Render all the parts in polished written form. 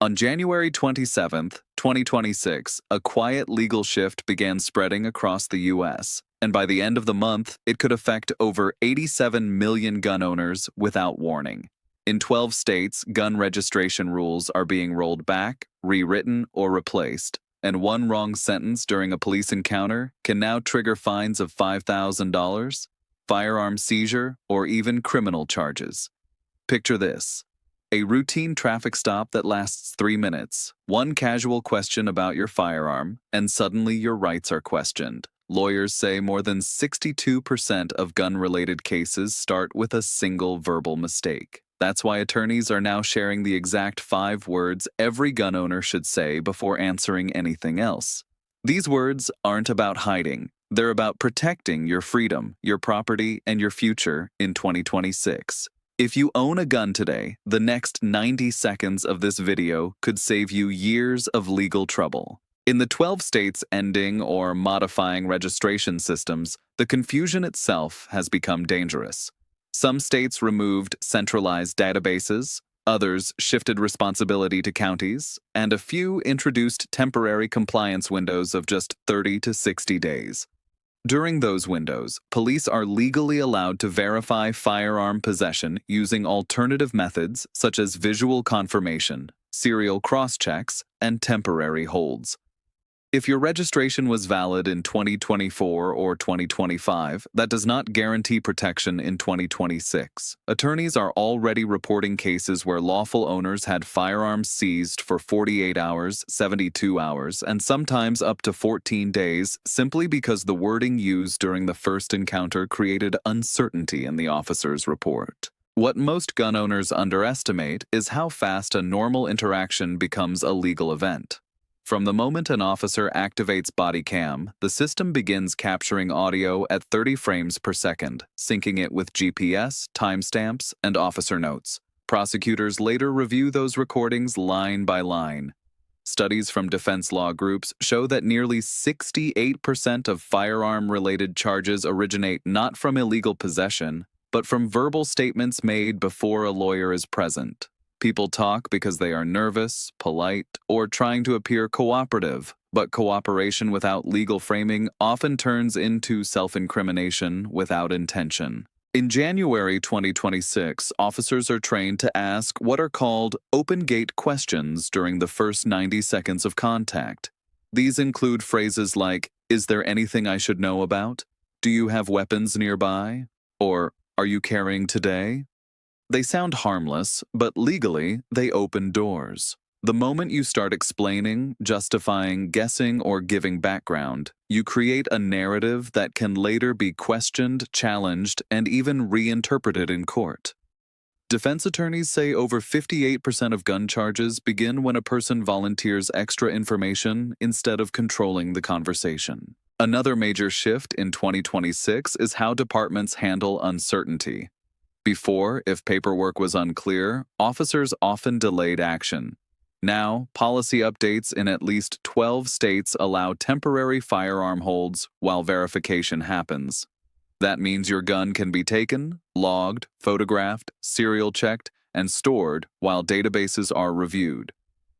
On January 27, 2026, a quiet legal shift began spreading across the U.S., and by the end of the month, it could affect over 87 million gun owners without warning. In 12 states, gun registration rules are being rolled back, rewritten, or replaced, and one wrong sentence during a police encounter can now trigger fines of $5,000, firearm seizure, or even criminal charges. Picture this. A routine traffic stop that lasts 3 minutes, one casual question about your firearm, and suddenly your rights are questioned. Lawyers say more than 62% of gun-related cases start with a single verbal mistake. That's why attorneys are now sharing the exact 5 words every gun owner should say before answering anything else. These words aren't about hiding. They're about protecting your freedom, your property, and your future in 2026. If you own a gun today, the next 90 seconds of this video could save you years of legal trouble. In the 12 states ending or modifying registration systems, the confusion itself has become dangerous. Some states removed centralized databases, others shifted responsibility to counties, and a few introduced temporary compliance windows of just 30 to 60 days. During those windows, police are legally allowed to verify firearm possession using alternative methods such as visual confirmation, serial cross-checks, and temporary holds. If your registration was valid in 2024 or 2025, that does not guarantee protection in 2026. Attorneys are already reporting cases where lawful owners had firearms seized for 48 hours, 72 hours, and sometimes up to 14 days simply because the wording used during the first encounter created uncertainty in the officer's report. What most gun owners underestimate is how fast a normal interaction becomes a legal event. From the moment an officer activates body cam, the system begins capturing audio at 30 frames per second, syncing it with GPS, timestamps, and officer notes. Prosecutors later review those recordings line by line. Studies from defense law groups show that nearly 68% of firearm-related charges originate not from illegal possession, but from verbal statements made before a lawyer is present. People talk because they are nervous, polite, or trying to appear cooperative, but cooperation without legal framing often turns into self-incrimination without intention. In January 2026, officers are trained to ask what are called open-gate questions during the first 90 seconds of contact. These include phrases like, "Is there anything I should know about?" "Do you have weapons nearby?" Or, "Are you carrying today?" They sound harmless, but legally, they open doors. The moment you start explaining, justifying, guessing, or giving background, you create a narrative that can later be questioned, challenged, and even reinterpreted in court. Defense attorneys say over 58% of gun charges begin when a person volunteers extra information instead of controlling the conversation. Another major shift in 2026 is how departments handle uncertainty. Before, if paperwork was unclear, officers often delayed action. Now, policy updates in at least 12 states allow temporary firearm holds while verification happens. That means your gun can be taken, logged, photographed, serial checked, and stored while databases are reviewed.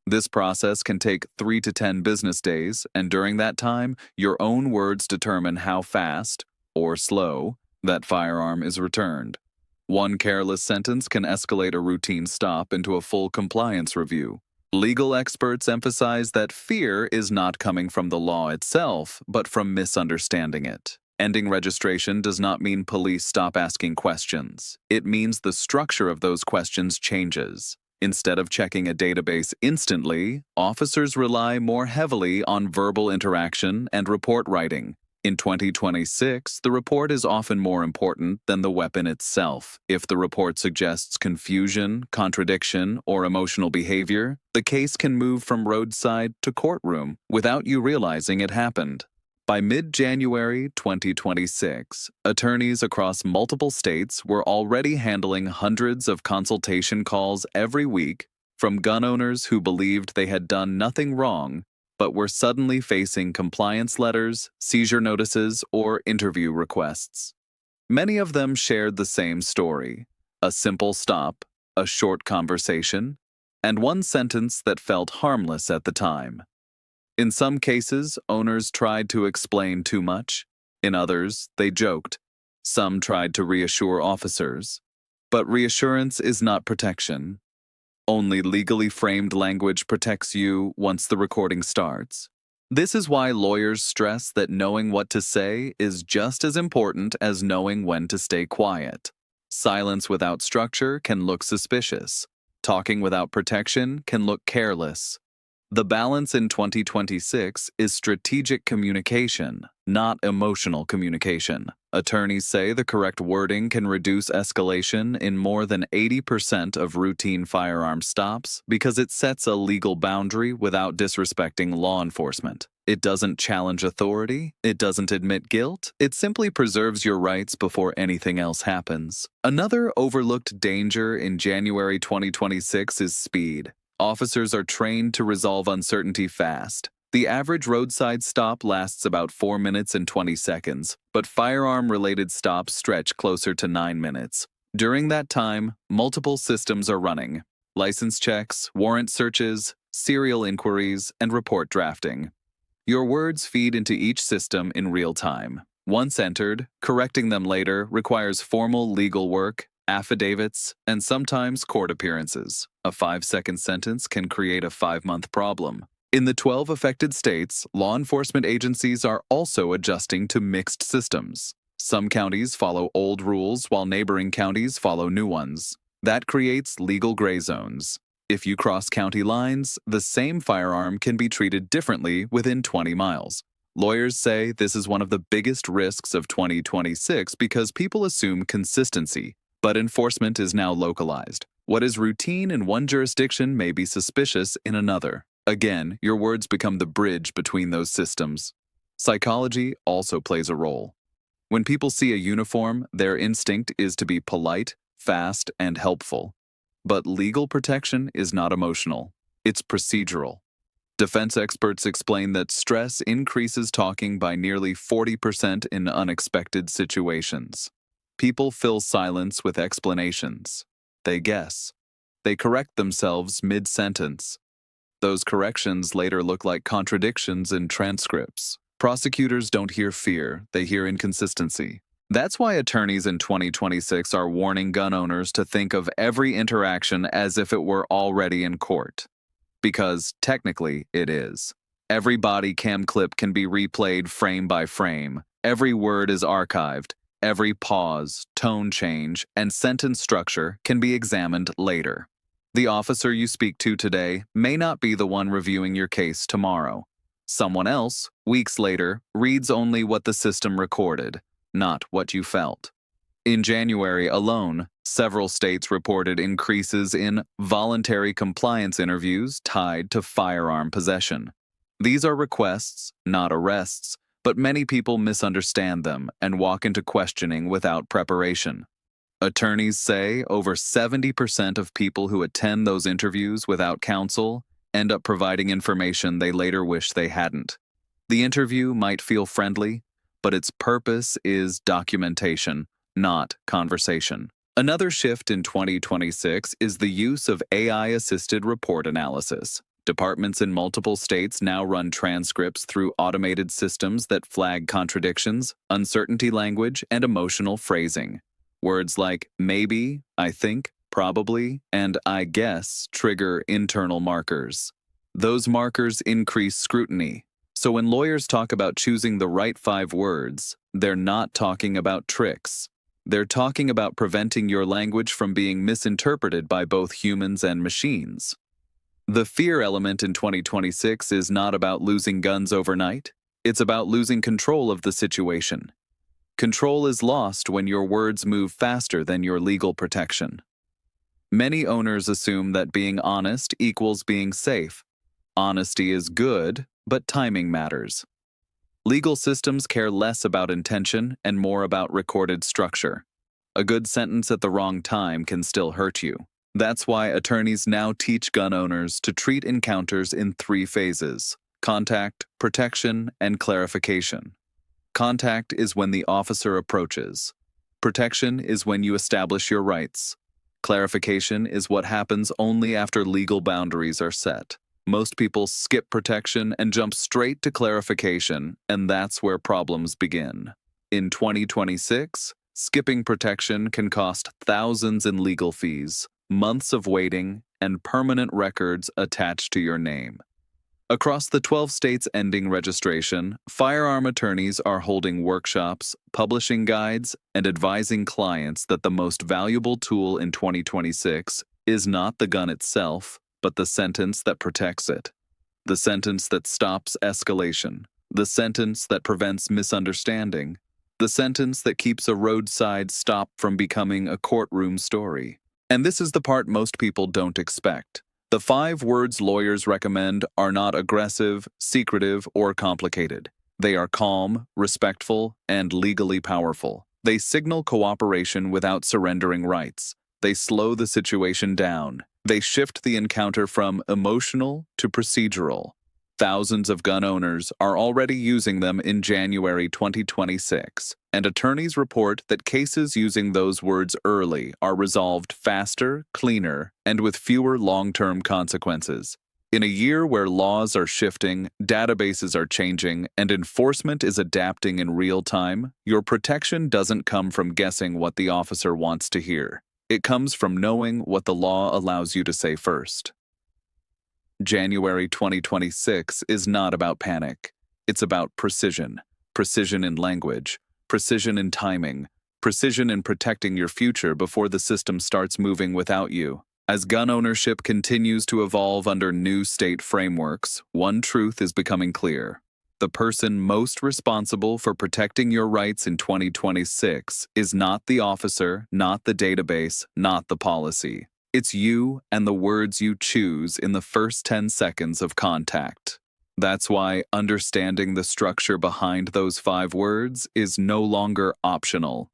This process can take 3 to 10 business days, and during that time, your own words determine how fast, or slow, that firearm is returned. One careless sentence can escalate a routine stop into a full compliance review. Legal experts emphasize that fear is not coming from the law itself, but from misunderstanding it. Ending registration does not mean police stop asking questions. It means the structure of those questions changes. Instead of checking a database instantly, officers rely more heavily on verbal interaction and report writing. In 2026, the report is often more important than the weapon itself. If the report suggests confusion, contradiction, or emotional behavior, the case can move from roadside to courtroom without you realizing it happened. By mid-January 2026, attorneys across multiple states were already handling hundreds of consultation calls every week from gun owners who believed they had done nothing wrong but were suddenly facing compliance letters, seizure notices, or interview requests. Many of them shared the same story: a simple stop, a short conversation, and one sentence that felt harmless at the time. In some cases, owners tried to explain too much. In others, they joked. Some tried to reassure officers. But reassurance is not protection. Only legally framed language protects you once the recording starts. This is why lawyers stress that knowing what to say is just as important as knowing when to stay quiet. Silence without structure can look suspicious. Talking without protection can look careless. The balance in 2026 is strategic communication, not emotional communication. Attorneys say the correct wording can reduce escalation in more than 80% of routine firearm stops because it sets a legal boundary without disrespecting law enforcement. It doesn't challenge authority, it doesn't admit guilt, it simply preserves your rights before anything else happens. Another overlooked danger in January 2026 is speed. Officers are trained to resolve uncertainty fast. The average roadside stop lasts about 4 minutes and 20 seconds, but firearm-related stops stretch closer to 9 minutes. During that time, multiple systems are running: license checks, warrant searches, serial inquiries, and report drafting. Your words feed into each system in real time. Once entered, correcting them later requires formal legal work, affidavits, and sometimes court appearances. A 5-second sentence can create a 5-month problem. In the 12 affected states, law enforcement agencies are also adjusting to mixed systems. Some counties follow old rules while neighboring counties follow new ones. That creates legal gray zones. If you cross county lines, the same firearm can be treated differently within 20 miles. Lawyers say this is one of the biggest risks of 2026 because people assume consistency, but enforcement is now localized. What is routine in one jurisdiction may be suspicious in another. Again, your words become the bridge between those systems. Psychology also plays a role. When people see a uniform, their instinct is to be polite, fast, and helpful. But legal protection is not emotional. It's procedural. Defense experts explain that stress increases talking by nearly 40% in unexpected situations. People fill silence with explanations. They guess. They correct themselves mid-sentence. Those corrections later look like contradictions in transcripts. Prosecutors don't hear fear, they hear inconsistency. That's why attorneys in 2026 are warning gun owners to think of every interaction as if it were already in court. Because technically it is. Every body cam clip can be replayed frame by frame. Every word is archived. Every pause, tone change, and sentence structure can be examined later. The officer you speak to today may not be the one reviewing your case tomorrow. Someone else, weeks later, reads only what the system recorded, not what you felt. In January alone, several states reported increases in voluntary compliance interviews tied to firearm possession. These are requests, not arrests, but many people misunderstand them and walk into questioning without preparation. Attorneys say over 70% of people who attend those interviews without counsel end up providing information they later wish they hadn't. The interview might feel friendly, but its purpose is documentation, not conversation. Another shift in 2026 is the use of AI-assisted report analysis. Departments in multiple states now run transcripts through automated systems that flag contradictions, uncertainty language, and emotional phrasing. Words like maybe, I think, probably, and I guess trigger internal markers. Those markers increase scrutiny. So when lawyers talk about choosing the right 5 words, they're not talking about tricks. They're talking about preventing your language from being misinterpreted by both humans and machines. The fear element in 2026 is not about losing guns overnight. It's about losing control of the situation. Control is lost when your words move faster than your legal protection. Many owners assume that being honest equals being safe. Honesty is good, but timing matters. Legal systems care less about intention and more about recorded structure. A good sentence at the wrong time can still hurt you. That's why attorneys now teach gun owners to treat encounters in 3 phases: contact, protection, and clarification. Contact is when the officer approaches. Protection is when you establish your rights. Clarification is what happens only after legal boundaries are set. Most people skip protection and jump straight to clarification, and that's where problems begin. In 2026, skipping protection can cost thousands in legal fees, months of waiting, and permanent records attached to your name. Across the 12 states ending registration, firearm attorneys are holding workshops, publishing guides, and advising clients that the most valuable tool in 2026 is not the gun itself, but the sentence that protects it. The sentence that stops escalation. The sentence that prevents misunderstanding. The sentence that keeps a roadside stop from becoming a courtroom story. And this is the part most people don't expect. The 5 words lawyers recommend are not aggressive, secretive, or complicated. They are calm, respectful, and legally powerful. They signal cooperation without surrendering rights. They slow the situation down. They shift the encounter from emotional to procedural. Thousands of gun owners are already using them in January 2026, and attorneys report that cases using those words early are resolved faster, cleaner, and with fewer long-term consequences. In a year where laws are shifting, databases are changing, and enforcement is adapting in real time, your protection doesn't come from guessing what the officer wants to hear. It comes from knowing what the law allows you to say first. January 2026 is not about panic. It's about precision. Precision in language, precision in timing, precision in protecting your future before the system starts moving without you. As gun ownership continues to evolve under new state frameworks, one truth is becoming clear. The person most responsible for protecting your rights in 2026 is not the officer, not the database, not the policy. It's you and the words you choose in the first 10 seconds of contact. That's why understanding the structure behind those 5 words is no longer optional.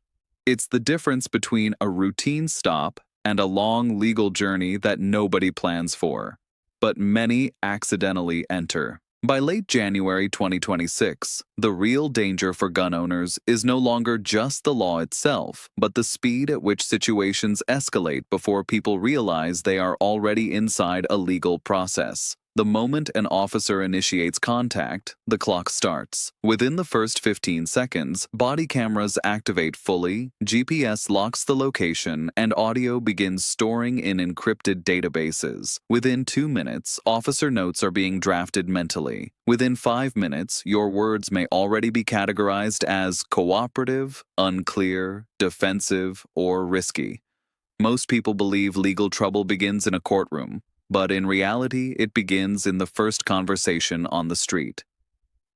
It's the difference between a routine stop and a long legal journey that nobody plans for, but many accidentally enter. By late January 2026, the real danger for gun owners is no longer just the law itself, but the speed at which situations escalate before people realize they are already inside a legal process. The moment an officer initiates contact, the clock starts. Within the first 15 seconds, body cameras activate fully, GPS locks the location, and audio begins storing in encrypted databases. Within 2 minutes, officer notes are being drafted mentally. Within 5 minutes, your words may already be categorized as cooperative, unclear, defensive, or risky. Most people believe legal trouble begins in a courtroom, but in reality, it begins in the first conversation on the street.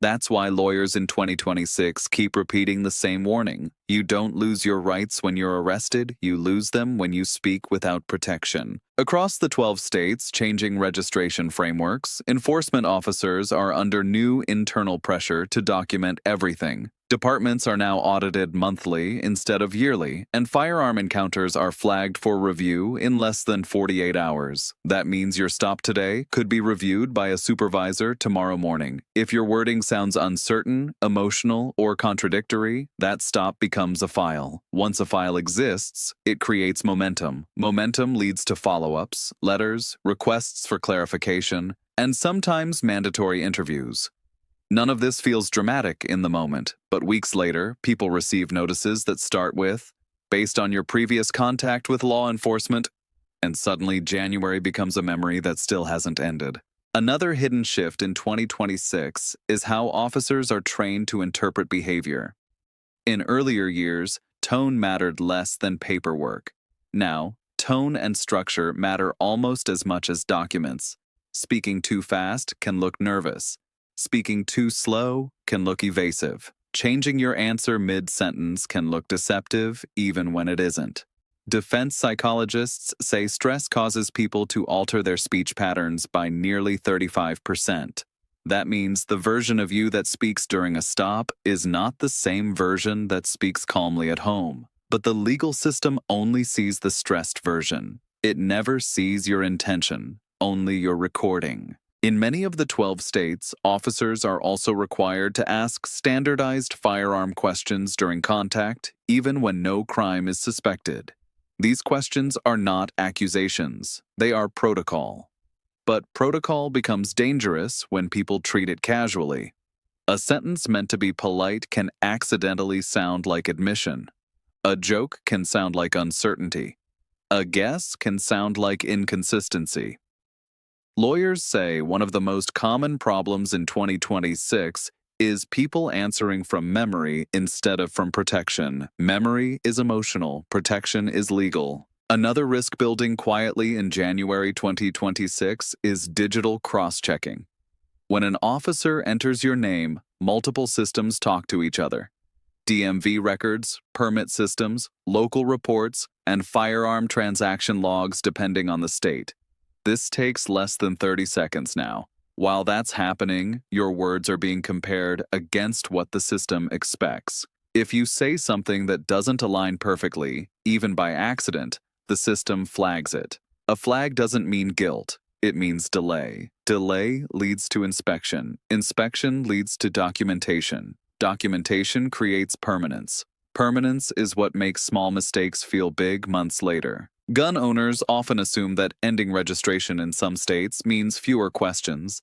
That's why lawyers in 2026 keep repeating the same warning. You don't lose your rights when you're arrested, you lose them when you speak without protection. Across the 12 states changing registration frameworks, enforcement officers are under new internal pressure to document everything. Departments are now audited monthly instead of yearly, and firearm encounters are flagged for review in less than 48 hours. That means your stop today could be reviewed by a supervisor tomorrow morning. If your wording sounds uncertain, emotional, or contradictory, that stop becomes a file. Once a file exists, it creates momentum. Momentum leads to follow-ups, letters, requests for clarification, and sometimes mandatory interviews. None of this feels dramatic in the moment, but weeks later, people receive notices that start with, based on your previous contact with law enforcement, and suddenly January becomes a memory that still hasn't ended. Another hidden shift in 2026 is how officers are trained to interpret behavior. In earlier years, tone mattered less than paperwork. Now, tone and structure matter almost as much as documents. Speaking too fast can look nervous. Speaking too slow can look evasive. Changing your answer mid-sentence can look deceptive even when it isn't. Defense psychologists say stress causes people to alter their speech patterns by nearly 35%. That means the version of you that speaks during a stop is not the same version that speaks calmly at home. But the legal system only sees the stressed version. It never sees your intention, only your recording. In many of the 12 states, officers are also required to ask standardized firearm questions during contact, even when no crime is suspected. These questions are not accusations, they are protocol. But protocol becomes dangerous when people treat it casually. A sentence meant to be polite can accidentally sound like admission. A joke can sound like uncertainty. A guess can sound like inconsistency. Lawyers say one of the most common problems in 2026 is people answering from memory instead of from protection. Memory is emotional, protection is legal. Another risk building quietly in January 2026 is digital cross-checking. When an officer enters your name, multiple systems talk to each other. DMV records, permit systems, local reports, and firearm transaction logs depending on the state. This takes less than 30 seconds now. While that's happening, your words are being compared against what the system expects. If you say something that doesn't align perfectly, even by accident, the system flags it. A flag doesn't mean guilt, it means delay. Delay leads to inspection. Inspection leads to documentation. Documentation creates permanence. Permanence is what makes small mistakes feel big months later. Gun owners often assume that ending registration in some states means fewer questions.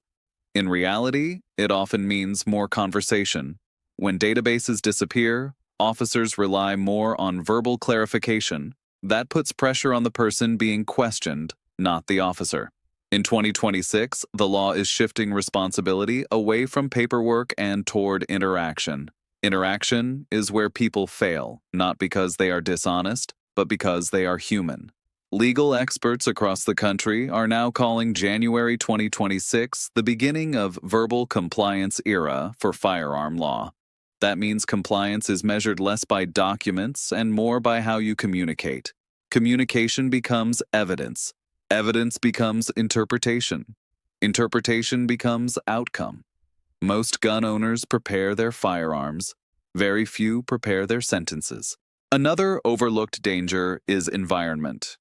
In reality, it often means more conversation. When databases disappear, officers rely more on verbal clarification. That puts pressure on the person being questioned, not the officer. In 2026, the law is shifting responsibility away from paperwork and toward interaction. Interaction is where people fail, not because they are dishonest, but because they are human. Legal experts across the country are now calling January 2026 the beginning of verbal compliance era for firearm law. That means compliance is measured less by documents and more by how you communicate. Communication becomes evidence. Evidence becomes interpretation. Interpretation becomes outcome. Most gun owners prepare their firearms. Very few prepare their sentences. Another overlooked danger is environment.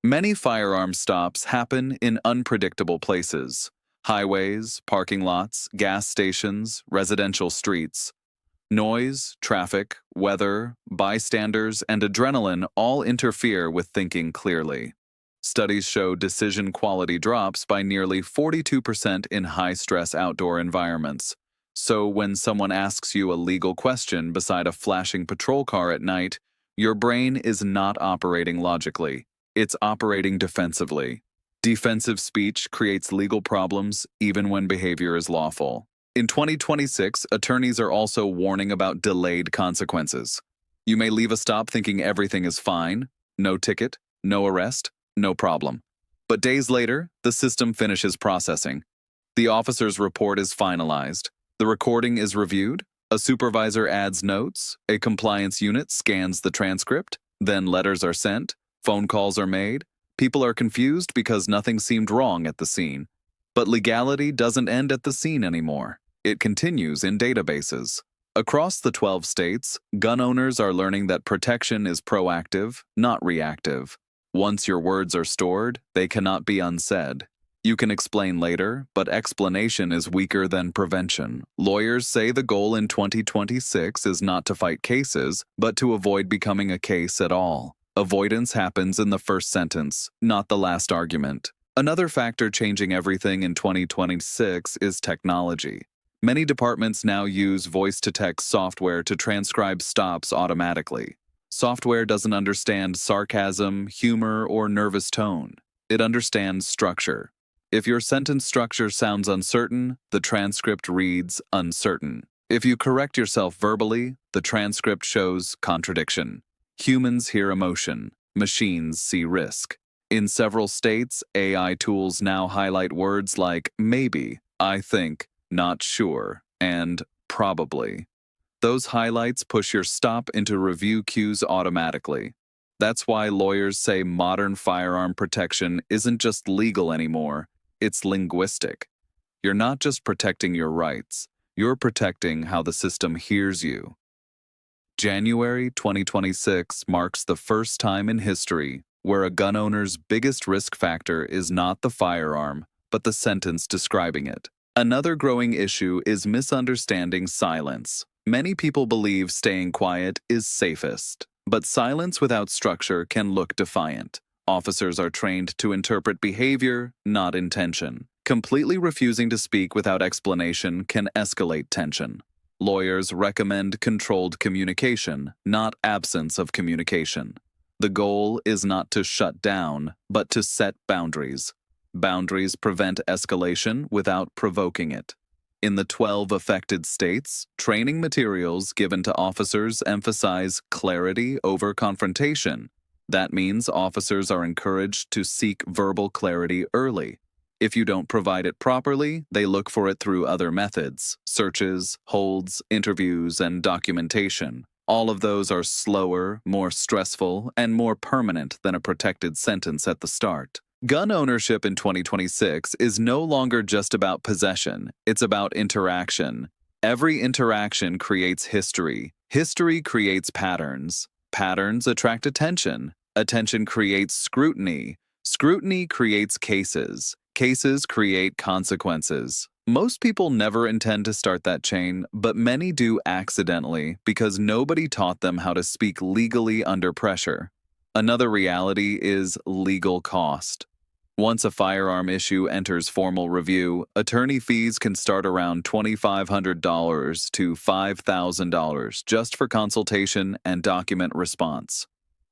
Many firearm stops happen in unpredictable places: highways, parking lots, gas stations, residential streets. Noise, traffic, weather, bystanders, and adrenaline all interfere with thinking clearly. Studies show decision quality drops by nearly 42% in high-stress outdoor environments. So when someone asks you a legal question beside a flashing patrol car at night, your brain is not operating logically. It's operating defensively. Defensive speech creates legal problems even when behavior is lawful. In 2026, attorneys are also warning about delayed consequences. You may leave a stop thinking everything is fine, no ticket, no arrest, no problem. But days later, the system finishes processing. The officer's report is finalized. The recording is reviewed. A supervisor adds notes. A compliance unit scans the transcript. Then letters are sent. Phone calls are made. People are confused because nothing seemed wrong at the scene. But legality doesn't end at the scene anymore. It continues in databases. Across the 12 states, gun owners are learning that protection is proactive, not reactive. Once your words are stored, they cannot be unsaid. You can explain later, but explanation is weaker than prevention. Lawyers say the goal in 2026 is not to fight cases, but to avoid becoming a case at all. Avoidance happens in the first sentence, not the last argument. Another factor changing everything in 2026 is technology. Many departments now use voice-to-text software to transcribe stops automatically. Software doesn't understand sarcasm, humor, or nervous tone. It understands structure. If your sentence structure sounds uncertain, the transcript reads uncertain. If you correct yourself verbally, the transcript shows contradiction. Humans hear emotion. Machines see risk. In several states, AI tools now highlight words like maybe, I think, not sure, and probably. Those highlights push your stop into review queues automatically. That's why lawyers say modern firearm protection isn't just legal anymore, it's linguistic. You're not just protecting your rights, you're protecting how the system hears you. January 2026 marks the first time in history where a gun owner's biggest risk factor is not the firearm, but the sentence describing it. Another growing issue is misunderstanding silence. Many people believe staying quiet is safest. But silence without structure can look defiant. Officers are trained to interpret behavior, not intention. Completely refusing to speak without explanation can escalate tension. Lawyers recommend controlled communication, not absence of communication. The goal is not to shut down, but to set boundaries. Boundaries prevent escalation without provoking it. In the 12 affected states, training materials given to officers emphasize clarity over confrontation. That means officers are encouraged to seek verbal clarity early. If you don't provide it properly, they look for it through other methods: searches, holds, interviews, and documentation. All of those are slower, more stressful, and more permanent than a protected sentence at the start. Gun ownership in 2026 is no longer just about possession, it's about interaction. Every interaction creates history. History creates patterns. Patterns attract attention. Attention creates scrutiny. Scrutiny creates cases. Cases create consequences. Most people never intend to start that chain, but many do accidentally because nobody taught them how to speak legally under pressure. Another reality is legal cost. Once a firearm issue enters formal review, attorney fees can start around $2,500 to $5,000 just for consultation and document response.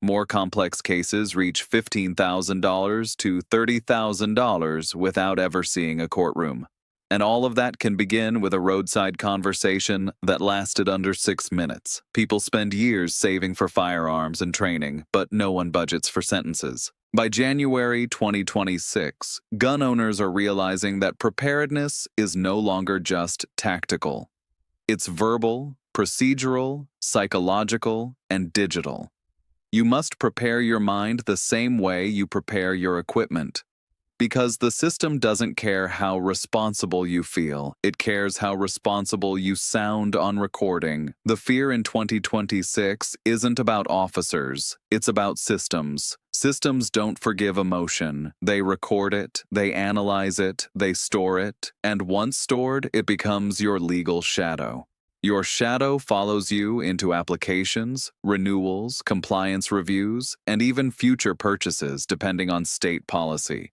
More complex cases reach $15,000 to $30,000 without ever seeing a courtroom. And all of that can begin with a roadside conversation that lasted under 6 minutes. People spend years saving for firearms and training, but no one budgets for sentences. By January 2026, gun owners are realizing that preparedness is no longer just tactical. It's verbal, procedural, psychological, and digital. You must prepare your mind the same way you prepare your equipment. Because the system doesn't care how responsible you feel, it cares how responsible you sound on recording. The fear in 2026 isn't about officers, it's about systems. Systems don't forgive emotion. They record it, they analyze it, they store it, and once stored, it becomes your legal shadow. Your shadow follows you into applications, renewals, compliance reviews, and even future purchases depending on state policy.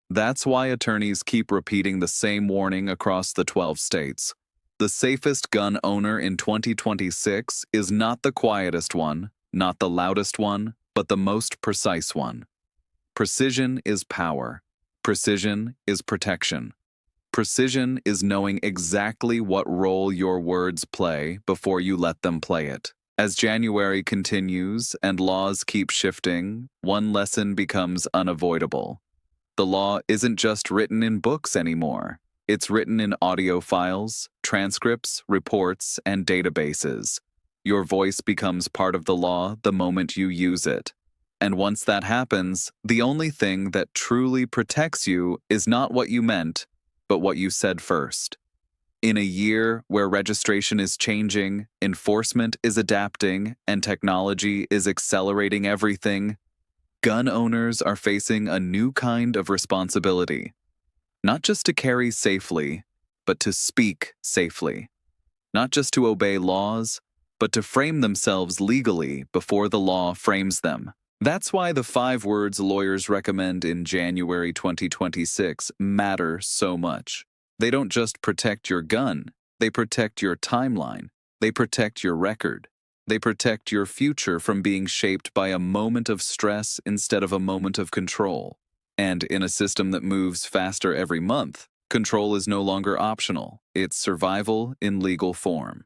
That's why attorneys keep repeating the same warning across the 12 states. The safest gun owner in 2026 is not the quietest one, not the loudest one, but the most precise one. Precision is power. Precision is protection. Precision is knowing exactly what role your words play before you let them play it. As January continues and laws keep shifting, one lesson becomes unavoidable. The law isn't just written in books anymore. It's written in audio files, transcripts, reports, and databases. Your voice becomes part of the law the moment you use it. And once that happens, the only thing that truly protects you is not what you meant, but what you said first. In a year where registration is changing, enforcement is adapting, and technology is accelerating everything, gun owners are facing a new kind of responsibility. Not just to carry safely, but to speak safely. Not just to obey laws, but to frame themselves legally before the law frames them. That's why the 5 words lawyers recommend in January 2026 matter so much. They don't just protect your gun, they protect your timeline, they protect your record, they protect your future from being shaped by a moment of stress instead of a moment of control. And in a system that moves faster every month, control is no longer optional, it's survival in legal form.